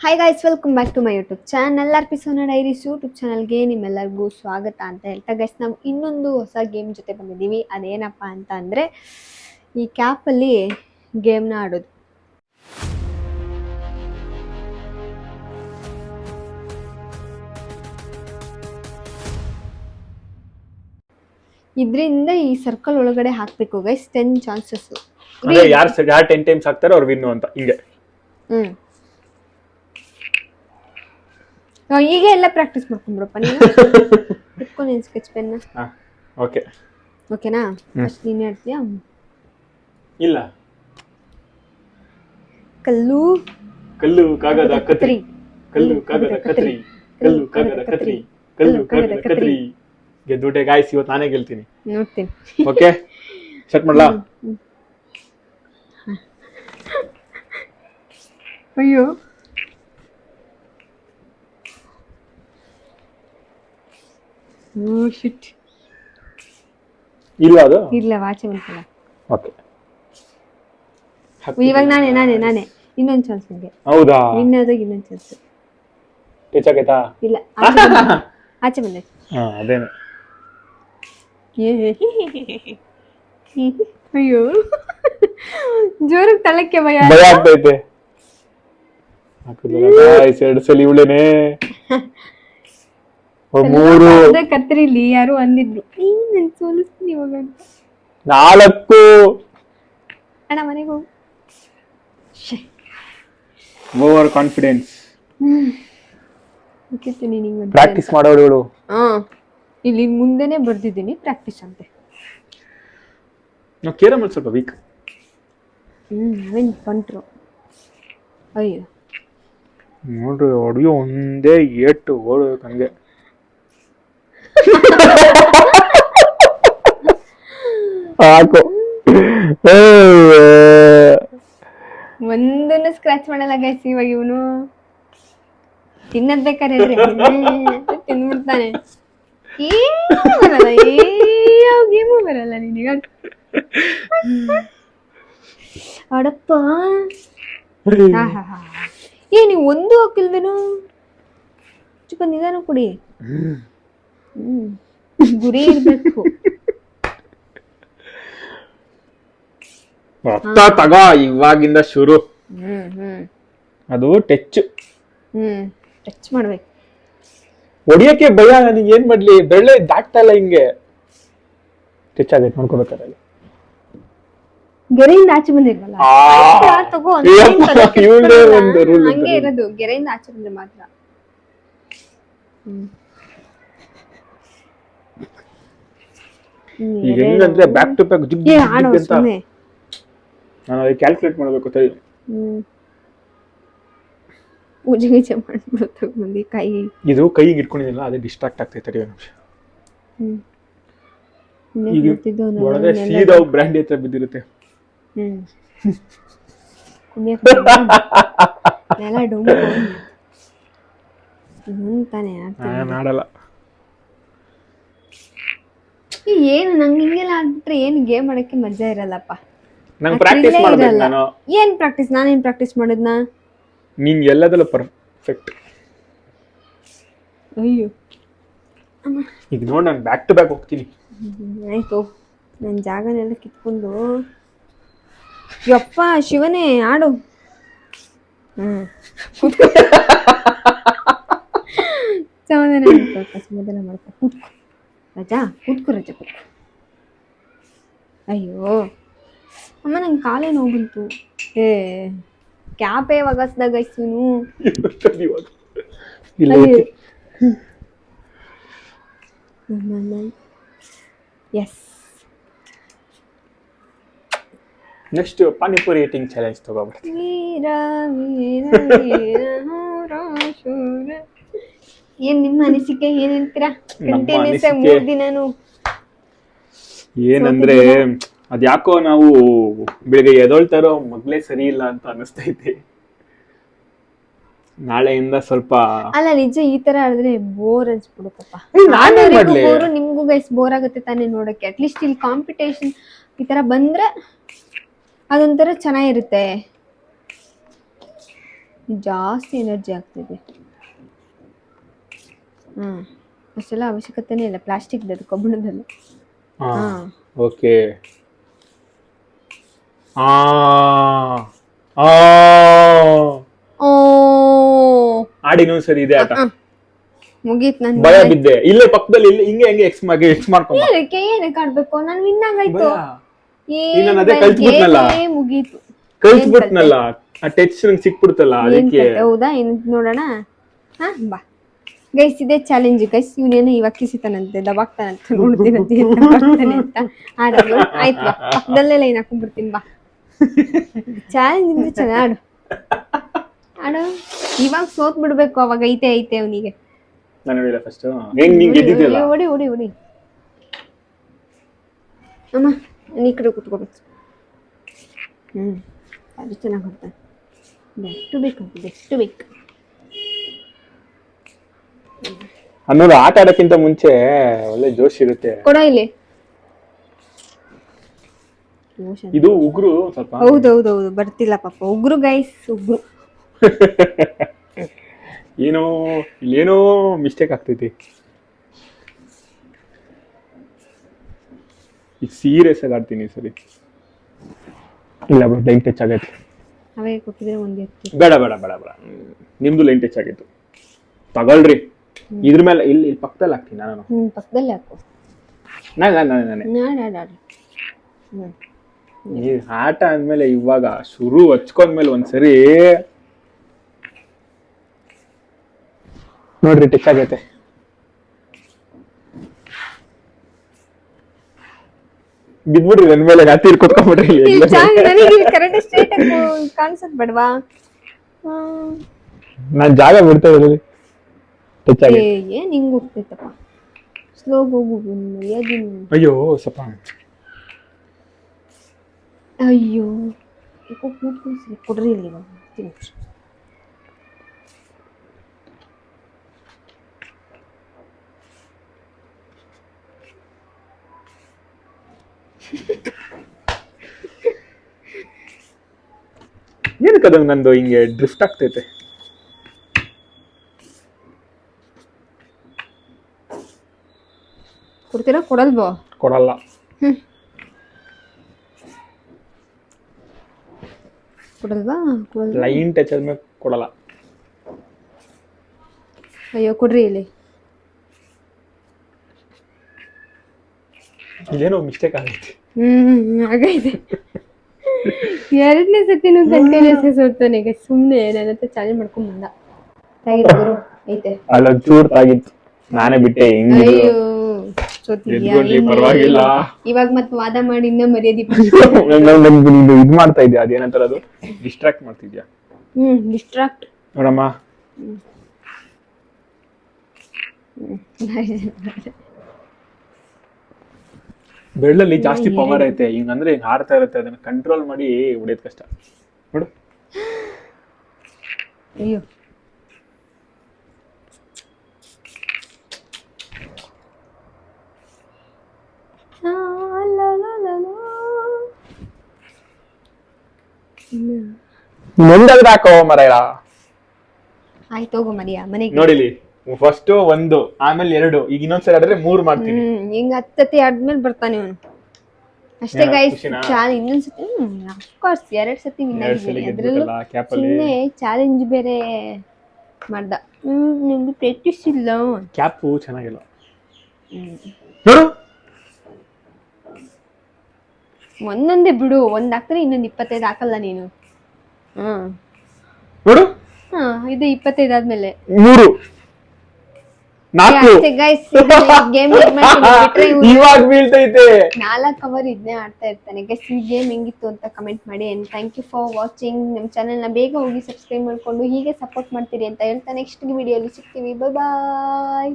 Hi guys, welcome back to my YouTube channel R P Sona diaries YouTube ಚಾನಲ್ಗೆ ನಿಮ್ಮೆಲ್ಲರಿಗೂ ಸ್ವಾಗತ ಅಂತ ಹೇಳ್ತಾ ಗೈಸ್, ನಾವು ಇನ್ನೊಂದು ಹೊಸ ಗೇಮ್ ಜೊತೆ ಬಂದಿದ್ದೀವಿ. ಅದೇನಪ್ಪ ಅಂತ ಅಂದರೆ ಈ ಕ್ಯಾಪಲ್ಲಿ ಗೇಮ್ನ ಆಡೋದು. ಇದರಿಂದ ಈ ಸರ್ಕಲ್ ಒಳಗಡೆ ಹಾಕಬೇಕು ಗೈಸ್. 10 ಚಾನ್ಸಸ್. ಯಾರು 10 ಟೈಮ್ಸ್ ಹಾಕ್ತಾರೋ ಅವ್ರು ವಿನ್ನು ಅಂತ ಹಿಂಗೆ. ಈಗ ಎಲ್ಲ ಪ್ರಾಕ್ಟೀಸ್ ಮಾಡ್ಕೊಂಡ್ಬಿಡಪ್ಪ ನೀನು. ಇಟ್ಕೊ ನೀನು ಸ್ಕೆಚ್ ಪೆನ್ನ. ಓಕೆ ಓಕೆನಾ? ಫಸ್ಟ್ ನೀನು ಹೇಳ್ತೀಯಾ? ಇಲ್ಲ. ಕಲ್ಲು ಕಲ್ಲು ಕಾಗದ ಕತ್ರಿ, ಕಲ್ಲು ಕಾಗದ ಕತ್ರಿ, ಕಲ್ಲು ಕಾಗದ ಕತ್ರಿ, ಕಲ್ಲು ಕಾಗದ ಕತ್ರಿ. ಗೆದ್ದುಬಿಟ್ಟೆ ಗಾಯ್ಸ್, ಇವತ್ತು ನಾನೇ ಗೆಲ್ತೀನಿ. ನೋಡ್ತೀನಿ. ಓಕೆ, ಸ್ಟಾರ್ಟ್ ಮಾಡ್ಲಾ? ಅಯ್ಯೋ, ಶಿಟ್. ಇಲ್ಲ ಅದು ಇಲ್ಲ, ವಾಚೆ ಬಂತಲ್ಲ. ಓಕೆ, ಇವಾಗ ನಾನೇ ಇನ್ನೊಂದು ಚಾನ್ಸ್ ನಿಮಗೆ. ಹೌದಾ? ಇನ್ನೊಂದು ಚಾನ್ಸ್. ಟಚ್ ಆಗೈತಾ? ಇಲ್ಲ, ಆಚೆ ಬಂದೆ. ಅದೇನೆ. ಅಯ್ಯೋ, ಜೋರಿಗೆ ತಳಕ್ಕೆ ಭಯ ಆಗ್ತೈತೆ. ಎರಡು ಸಲ ಇವಳೇನೆ. ಕತ್ರಿಲಿ ಯಾರು ಅಂದಿದ್ರು ನನ್ ಸೋಲಿಸ್ತೀನಿ ಇವಾಗ ಅಂತ. 4 ಅಣ್ಣ ಮನೆಗೆ ಹೋಗು. Over confidence. ನಿಂಗೆ ಪ್ರಾಕ್ಟೀಸ್ ಮಾಡೋಳು ಇವಳು. ಇಲ್ಲಿ ಮುಂದೆನೆ ಬರ್ದಿದ್ದೀನಿ ಪ್ರಾಕ್ಟೀಸ್ ಅಂತೆ. ನಾವು ಕೇರಮಲ್ಲಿ ಸ್ವಲ್ಪ ವೀಕ್. ನಾವೇನು ಪಂಟ್ರು. ಅಯ್ಯೋ ನೋಡ್ರಿ, ಹೊಡಿಯೋ ಒಂದೇ ಏಟು ಓಡ್ಬೇಕು ಹಂಗೆ. ಸಾಕು. ಒಂದನ್ನು ಸ್ಕ್ರಾಚ್ ಮಾಡಲ್ಲ ಗೈಸ್. ಇವಾಗ ಇವನು ತಿನ್ನದ್ ಬೇಕಾದ್ರೆ ತಿಂದ್ಬಿಡ್ತಾನೆ. ಯಾವ ಗೇಮು ಬರಲ್ಲ ನಿನಗ. ಅಡಪ್ಪ, ನೀವು ಒಂದು ಹಾಕಿಲ್ವೇನು? ಸ್ವಲ್ಪ ನಿಧಾನ ಕೊಡಿ. ಗುರಿ ಇರ್ಬೇಕು. ತಗ, ಇವಾಗಿಂದ ಶುರು. ಅದು ಟಚ್ ಟಚ್ ಮಾಡ್ಬೇಕು. ಹೊಡಿಯಕ್ಕೆ ಭಯ ನನಗೆ. ಏನ್ ಮಾಡ್ಲಿ, ಬೆಳ್ಳೆ ದಾಟ್ತಾ ಇಲ್ಲ ಹಿಂಗೆ. ಟಚ್ ಆಗೈತೆ, ನೋಡ್ಕೋಬೇಕಾದ್ರೆ. ಗೆರೆಯಿಂದ ಆಚೆ ಬಂದಿಲ್ವಲ್ಲ, ತಗೋ. ಹಂಗೆ ಇರೋದು, ಗೆರೆಯಿಂದ ಆಚೆ ಬಂದ್ರೆ ಮಾತ್ರ. ಈಗ ಹೆಂಗಂದ್ರೆ ಬ್ಯಾಕ್ ಟು ಬ್ಯಾಕ್ ಜಿಗ್ ಅಂತ ನಾನು ಕ್ಯಾಲ್ಕುಲೇಟ್ ಮಾಡಬೇಕು. ಪೂಜೆ ಗೀಜೆ ಮಾಡ್ಬಿಡುತ್ತೆ ಮಂದಿ. ಕೈ ಇದು ಕೈಗೆ ಇಟ್ಕೊಂಡಿಲ್ಲ, ಅದೇ ಡಿಸ್ಟ್ರಾಕ್ಟ್ ಆಗ್ತೈತೆ. ತಡಿ ಒಂದು ನಿಮಿಷ. ಈಗ ಒಳಗೆ ಸೀದಾ ಬ್ರ್ಯಾಂಡಿ ಹತ್ರ ಬಿದ್ದಿರುತ್ತೆ. ಮಾಡಲ್ಲ. ಏನು ನಂಗೆ ಹಿಂಗೆಲ್ಲ ಆಡ್ಬಿಟ್ರೆ ಏನು ಗೇಮ್ ಆಡಕ್ಕೆ ಮಜಾ ಇರಲ್ಲಪ್ಪ. ನಂಗೆ ಪ್ರಾಕ್ಟೀಸ್ ಮಾಡ್ಬೇಕು ನಾನು. ಏನ್ ಪ್ರಾಕ್ಟೀಸ್? ನಾನೇನ್ ಪ್ರಾಕ್ಟೀಸ್ ಮಾಡಿದ್ನಾ? ನೀನ್ ಎಲ್ಲದಲ್ಲೂ ಪರ್ಫೆಕ್ಟ್. ಅಯ್ಯೋ, ಈಗ ನೋಡಿ, ನಾನು ಬ್ಯಾಕ್ ಟು ಬ್ಯಾಕ್ ಹೋಗ್ತೀನಿ. ಆಯ್ತು, ನನ್ನ ಜಾಗನೆಲ್ಲ ಕಿತ್ಕೊಂಡು. ಯಪ್ಪ ಶಿವನೇ, ಆಡು. ಸಮಾಧಾನ ಮಾಡ್ಕೊ. ಕೂತ್ಕೊ ರಜಾ, ಕೂತ್ಕೊ. ಅಯ್ಯೋ ಅಮ್ಮ, ನಂಗೆ ಕಾಲೇ ನೋವು ಬಂತು. ಕ್ಯಾಪೇ ಒಗಸ್ದಾಗ ಇಸ್ನು. Yes. Next panipuri eating challenge ತಗೋಬಿಡ್ತೀನಿ. ವೀರ ವೀರ ವೀರ ಶೂರ. ಏನ್ ನಿಮ್ಮ ಅನಿಸಿಕೆ? ಏನ್ ಹೇಳ್ತೀರಾ? ಕಂಟಿನ್ಯೂಸ್ 3 ದಿನನೂ ಏನಂದ್ರೆ, ಅದ್ಯಾಕೋ ನಾವು ಬೆಳಿಗ್ಗೆ ಎದೊಳ್ತಾರೋ ಮೊದ್ಲೇ ಸರಿ ಇಲ್ಲ ಅಂತ ಅನಿಸ್ತೈತಿ. ನಾಳೆಯಿಂದ ಸ್ವಲ್ಪ ಅಲ್ಲ, ನಿಜ ಈ ತರ ಆಡಿದ್ರೆ ಬೋರ್ ಅನ್ಸ್ಬಿಡುತ್ತಪ್ಪ. ನಿಮ್ಗೂ ಗೈಸ್ ಬೋರ್ ಆಗುತ್ತೆ ತಾನೇ ನೋಡಕ್ಕೆ. ಅಟ್ಲೀಸ್ಟ್ ಇಲ್ಲಿ ಕಾಂಪಿಟೇಷನ್ ಈ ತರ ಬಂದ್ರೆ ಅದೊಂಥರ ಚೆನ್ನಾಗಿರುತ್ತೆ. ಜಾಸ್ತಿ ಎನರ್ಜಿ ಆಗ್ತಿದೆ. ಅಷ್ಟೆಲ್ಲ ಅವಶ್ಯಕತೆನೇ ಇಲ್ಲ, ಪ್ಲಾಸ್ಟಿಕ್ ಅದು ಕಬ್ಬಿಣದಲ್ಲಿ. ಓಕೆ. ಆಡಿ ಇನ್ನೊಂದ್ ಸರಿ ಇದೆ ಆಟ. ಮುಗೀತ್ ನನ್ ಭಯ ಬಿದ್ದೆ. ಇಲ್ಲೇ ಪಕ್ಕದಲ್ಲಿ ಹಿಂಗೆ ಹೆಂಗೆ ಎಕ್ಸ್ ಮಾಡ್ಕೊಂಡು ಏನಕ್ಕೆ ಆಡ್ಬೇಕು, ನಾನು ವಿನ್ ಆಗಾಯ್ತು. ಮುಗೀತು, ಕಲ್ಸ್ಬಿಟ್ನಲ್ಲ, ಆ ಟಚ್ ನಂಗೆ ಸಿಕ್ಬಿಡ್ತಲ್ಲ ಅದಕ್ಕೆ. ಹೌದಾ, ಏನ್ ನೋಡೋಣ. ಬಾ ಗೈಸ್, ಇದೇ ಚಾಲೆಂಜ್ ಗೈಸ್. ಇವನೇನು ಇವಾಗ ಕಿಸಿತಾನಂತೆ, ದಬಾಕ್ತಾನಂತೆ, ನೋಡ್ತೀನಂತೆ ಅಂತ ಆಡೋದು. ಆಯ್ತು ಬಾ, ಪಕ್ಕದಲ್ಲೇ ಲೈನ್ ಹಾಕೊಂಡ್ಬಿಡ್ತೀನಿ. ಬಾ, ಚಾಲೆಂಜ್ ಅಂದ್ರೆ ಚೆನ್ನಾಗಿ ಆಡು. ಇವಾಗ ಸೋತ್ ಬಿಡ್ಬೇಕು, ಅವಾಗ ಐತೆ ಅವನಿಗೆ. ನಾನು ಹೇಳಿಲ್ಲ ಫಸ್ಟ್ ಹೆಂಗ್ ನೀನ್ ಗೆದ್ದಿದ್ಯಲ್ಲ. ಓಡಿ ಅಮ್ಮ, ನೀ ಕಡೆ ಕೂತ್ಕೋಬೇಕು. ಅದು ಚೆನ್ನಾಗಿ ಬರ್ತಾನೆ. ಬೆಸ್ಟ್ ಬೇಕು. ಅನ್ನೋದು ಆಟ ಆಡಕ್ಕಿಂತ ಮುಂಚೆ ಒಳ್ಳೆ ಜೋಶ್ ಇರುತ್ತೆ. ಕೊಡ ಇಲ್ಲಿ. ಇದು ಉಗ್ರು ಸ್ವಲ್ಪ. ಹೌದೌದು, ಬರ್ತಿಲ್ಲ ಪಾಪ ಉಗ್ರು ಗೈಸ್, ಉಗ್ರು. ಇಲ್ಲೇನೋ ಮಿಸ್ಟೇಕ್ ಆಗ್ತೈತಿ. ಈಗ ಸೀರಿಯಸ್ ಆಗಿ ಆಡ್ತೀನಿ ಸರಿ. ಇಲ್ಲ ಬಿಡು, ಲೈನ್ ಟಚ್ ಆಗೈತೆ. ಅವೇ ಕೊಟ್ಟಿದ್ರೆ ಒಂದೇ. ಬೇಡ ನಿಮ್ದು ಲೈನ್ ಟಚ್ ಆಗಿತ್ತು. ತಗೊಳ್ರಿ, ಇದ್ರ ಮೇಲೆ ಇಲ್ಲಿ ಪಕ್ಕದಲ್ಲಿ ಹಾಕ್ತೀನಿ ನಾನು. ಪಕ್ಕದಲ್ಲಿ ಹಾಕು. ಈ ಆಟ ಅಂದ್ಮೇಲೆ ಇವಾಗ ಶುರು ಹಚ್ಕೊಂಡ್ಮೇಲೆ ಒಂದ್ಸರಿ ನೋಡ್ರಿ ಟಚ್ ಆಗೈತೆ. ಬಿದ್ಬಿಡ್ರಿ ನನ್ ಮೇಲೆ, ಹತ್ತಿರ ಕುತ್ಕೊಂಡ್ಬಿಡ್ರಿ. ಕಾಣಿಸತ್ ಬೇಡವಾ? ನಾನ್ ಜಾಗ ಬಿಡ್ತಾ ಇರೋದು. ಟಚ್ ಆಗಿ ಏನ್ ಹಿಂಗ್ ಹೋಗ್ತೈತಪ್ಪ, ಸ್ಲೋ ಹೋಗು. ಅಯ್ಯೋ ಸ್ವಲ್ಪ. ಅಯ್ಯೋ ಕೊಡ್ರಿ ಇಲ್ಲಿ. ಏನಕ್ಕದ ನಂದು ಹಿಂಗೆ ಡ್ರಿಫ್ಟ್ ಆಗ್ತೈತೆ. ಕೊಡ್ತೀರಾ? ಕೊಡಲ್ವೋ? ಕೊಡಲ್ಲ. ಕೊಡಲ್ವಾ? ಲೈನ್ ಟಚ್ ಆದ್ಮೇಲೆ ಕೊಡಲ್ಲ. ಅಯ್ಯೋ ಕೊಡ್ರಿ ಇಲ್ಲಿ. ಇಲ್ಲೇನೋ ಮಿಸ್ಟೇಕ್ ಆಗೈತಿ. ಆಗೈತೆ. ಎರಡನೇ ಸತಿನೂ ಕಂಟಿನ್ಯೂಸ್ ಸೋತಾನೆ. ಸುಮ್ನೆ ನನ್ನ ಹತ್ರ ಚಾಲೆಂಜ್ ಮಾಡ್ಕೊಂಡ್ ಬಂದ. ಐತೆ ಅಲ್ಲೊಂದ್ ಚೂರ್ ತಾಗಿತ್ತು, ನಾನೇ ಬಿಟ್ಟೆ. ಅಯ್ಯೋ ಸೋತಿದ್ಯಾ, ಪರವಾಗಿಲ್ಲ. ಇವಾಗ ಮತ್ ವಾದ ಮಾಡಿ ಇನ್ನ ಮರ್ಯಾದೆ ಇದ್ ಮಾಡ್ತಾ ಇದ್ಯಾ, ಅದೇನಂತಾರ ಅದು, ಡಿಸ್ಟ್ರಾಕ್ಟ್ ಮಾಡ್ತಿದ್ಯಾ. ಡಿಸ್ಟ್ರಾಕ್ಟ್ ನೋಡಮ್ಮ. ಬೆಳ್ಳಲ್ಲಿ ಜಾಸ್ತಿ ಪವರ್ ಐತೆ. ಹಿಂಗಂದ್ರೆ ಹಿಂಗ್ ಆಡ್ತಾ ಇರುತ್ತೆ, ಅದನ್ನ ಕಂಟ್ರೋಲ್ ಮಾಡಿ ಹೊಡಿಯೋದ್ ಕಷ್ಟ. ನೋಡು. ಅಯ್ಯೋ ಮುಂದಾದ್ರೆ ಹಾಕೋ ಮರ. ಆಯ್ತು ಹೋಗೋ ಮರಿಯ ಮನೆಗೆ. ನೋಡಿಲಿ, ಫಸ್ಟ್ 1, ಆಮೇಲೆ 2, ಈಗ ಇನ್ನೊಂದ್ಸರಿ ಆಡಿದ್ರೆ 3 ಮಾಡ್ತೀನಿ. ಹಿಂಗ 10 ಸತಿ ಆದ್ಮೇಲೆ ಬರ್ತಾನೆ ಅವನು. ಅಷ್ಟೇ ಗೈಸ್. ಇನ್ನೊಂದ್ಸತಿ ಅಫ್ಕೋರ್ಸ್ 2 ಸತಿ ವಿನ್ ಆಗಿದ್ದೀನಿ. ಅದ್ರಲ್ಲೂ ಸುಮ್ಮನೆ ಚಾಲೆಂಜ್ ಬೇರೆ ಮಾಡ್ದ. ನಿಮ್ದು ಪ್ರಾಕ್ಟೀಸ್ ಇಲ್ಲ. ಕ್ಯಾಪು ಚೆನ್ನಾಗಿಲ್ಲ ನೋಡು. ಒಂದೊಂದೇ ಬಿಡು, ಒಂದ್ ಹಾಕ್ತಾರೆ ಇನ್ನೊಂದು 25 ಹಾಕಲ್ಲ ನೀನು. ನೋಡು, ಇದು 25 ಆದ್ಮೇಲೆ 3, 4. ಇವಾಗ ಬೀಳ್ತೈತೆ. 4 ಅವರ್ ಇದನ್ನೇ ಆಡ್ತಾ ಇರ್ತಾನೆ. ಗೈಸ್, ಈ ಗೇಮ್ ಹೆಂಗಿತ್ತು ಅಂತ ಕಮೆಂಟ್ ಮಾಡಿ. And thank you for watching. ನಮ್ಮ ಚಾನೆಲ್ನ ಬೇಗ ಹೋಗಿ ಸಬ್ಸ್ಕ್ರೈಬ್ ಮಾಡ್ಕೊಂಡು ಹೀಗೆ ಸಪೋರ್ಟ್ ಮಾಡ್ತೀರಿ ಅಂತ ಹೇಳ್ತಾ ನೆಕ್ಸ್ಟ್ ವಿಡಿಯೋಲಿ ಸಿಗ್ತೀವಿ. ಬಾಯ್.